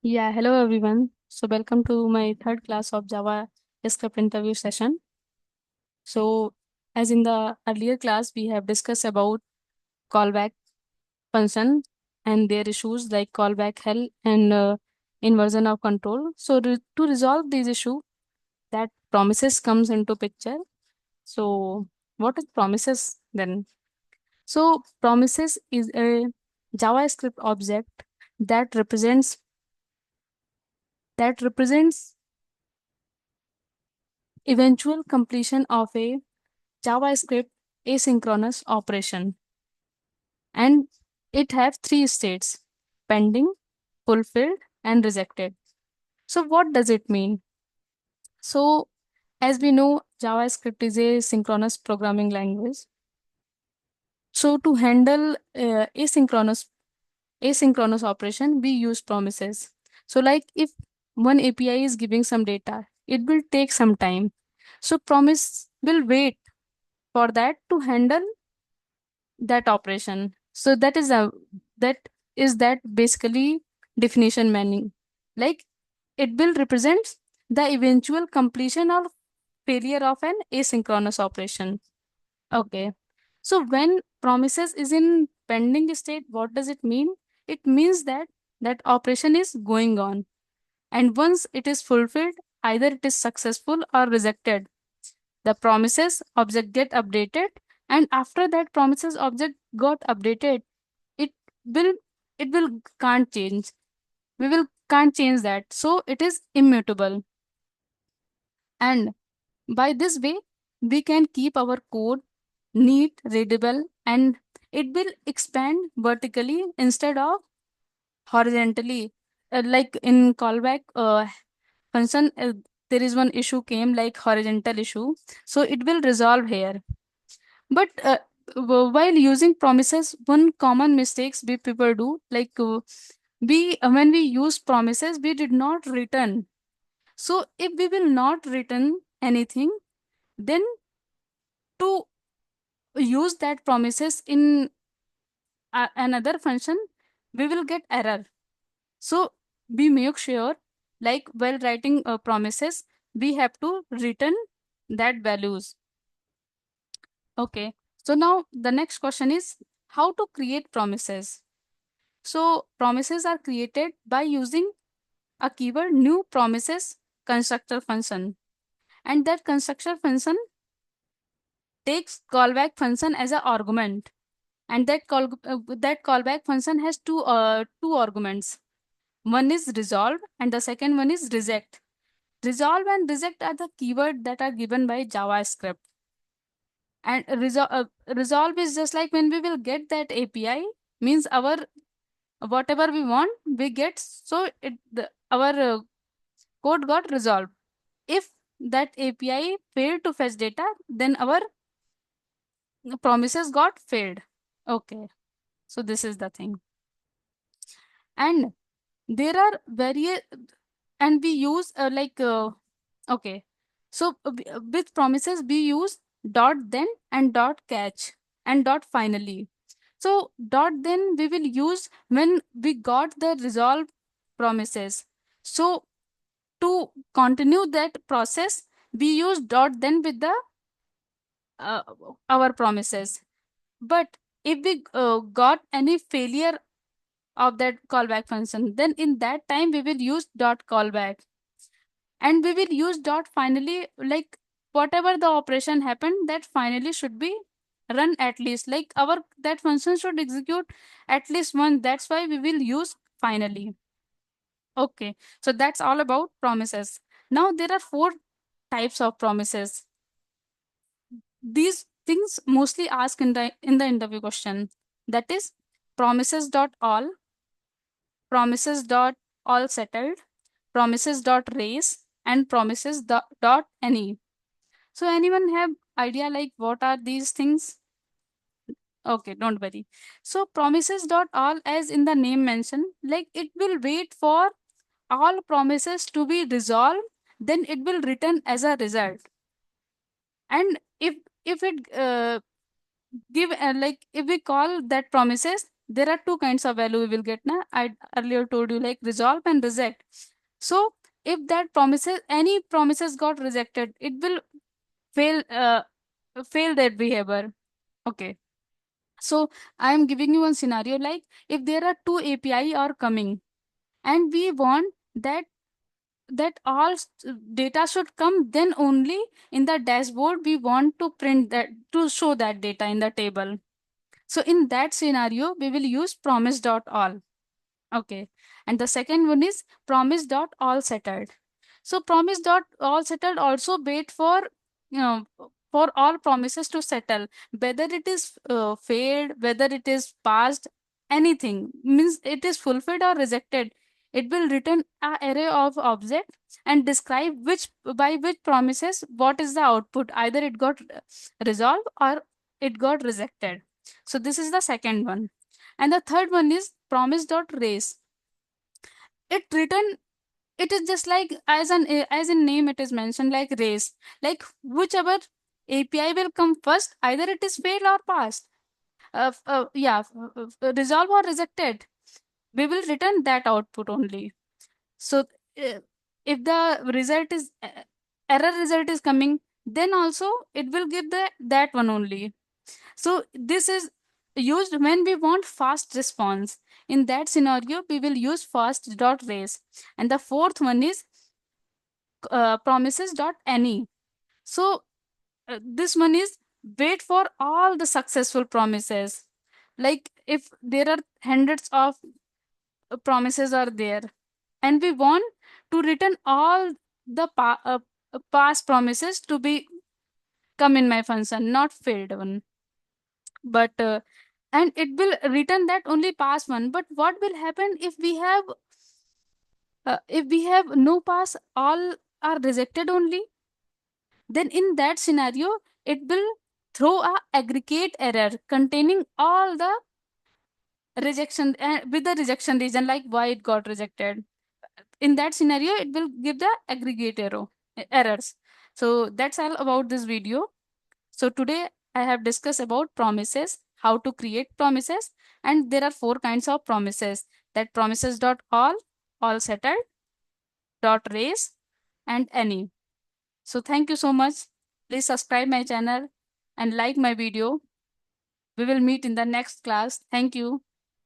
Yeah, hello everyone. So welcome to my third class of Java script interview session. So as in the earlier class, we have discussed about callback function and their issues like callback hell and inversion of control. So to resolve these issue, that promises comes into picture. So what is promises then? So promises is a JavaScript object that represents eventual completion of a JavaScript asynchronous operation, and it have three states: pending, fulfilled, and rejected. So what does it mean? So as we know, JavaScript is a synchronous programming language. So to handle asynchronous operation, we use promises. So like if one API is giving some data, it will take some time. So promise will wait for that to handle that operation. So that is basically definition meaning. Like it will represent the eventual completion or failure of an asynchronous operation. Okay. So when promises is in pending state, what does it mean? It means that that operation is going on. And once it is fulfilled, either it is successful or rejected. The promises object get updated, and after that promises object got updated, it will it will can't change. We will can't change that. So it is immutable. And by this way, we can keep our code neat, readable, and it will expand vertically instead of horizontally. Like in callback function, there is one issue came like horizontal issue. So it will resolve here. But while using promises, one common mistakes we people do, like we when we use promises, we did not return. So if we will not return anything, then to use that promises in another function, we will get error. So we make sure, like while writing promises, we have to return that values. Okay. So now the next question is how to create promises. So promises are created by using a keyword new promises constructor function, and that constructor function takes callback function as an argument, and that callback function has two arguments. One is resolve and the second one is reject. Resolve and reject are the keyword that are given by JavaScript, and resolve is just like when we will get that API, means our whatever we want we get, so our code got resolved. If that API failed to fetch data, then our promises got failed. Okay, so this is the thing. And there are various, and we use okay, so with promises we use dot then and dot catch and dot finally. So dot then we will use when we got the resolved promises. So to continue that process, we use dot then with the uh, our promises. But if we got any failure of that callback function, then in that time we will use dot callback, and we will use dot finally, like whatever the operation happened, that finally should be run at least, like our that function should execute at least one. That's why we will use finally. Okay, so that's all about promises. Now there are four types of promises. These things mostly asked in the interview question. That is promises dot all, promises dot all settled, promises dot raise, and promises dot any. So anyone have idea like what are these things? Okay, don't worry. So promises dot all, as in the name mentioned, like it will wait for all promises to be resolved, then it will return as a result. And if it give like if we call that promises, there are two kinds of value we will get. Na, I earlier told you, like resolve and reject. So if that promises, any promises got rejected, it will fail fail that behavior. Okay. So I am giving you one scenario, like if there are two API are coming and we want that all data should come, then only in the dashboard we want to print that, to show that data in the table. So in that scenario we will use promise.all. Okay. And the second one is promise.all settled. So promise.all settled also wait for, for all promises to settle, whether it is failed, whether it is passed, anything means it is fulfilled or rejected. It will return a array of object and describe which, by which promises what is the output. Either it got resolved or it got rejected. So this is the second one. And the third one is promise.raise. It written, it is just like as in name it is mentioned, like race, like whichever API will come first, either it is failed or passed, resolve or rejected, we will return that output only. So uh, if the result is error result is coming, then also it will give the that one only. So this is used when we want fast response. In that scenario, we will use fast.raise. And the fourth one is promises.any. So this one is wait for all the successful promises. Like if there are hundreds of promises are there, and we want to return all the past promises to be come in my function, not failed one. But and it will return that only pass one. But what will happen if we have no pass, all are rejected only? Then in that scenario it will throw a aggregate error containing all the rejection, with the rejection reason, like why it got rejected. In that scenario it will give the aggregate errors. So that's all about this video. So today I have discussed about promises, how to create promises, and there are four kinds of promises: that promises.all settled, dot raise, and any. So thank you so much. Please subscribe my channel and like my video. We will meet in the next class. Thank you.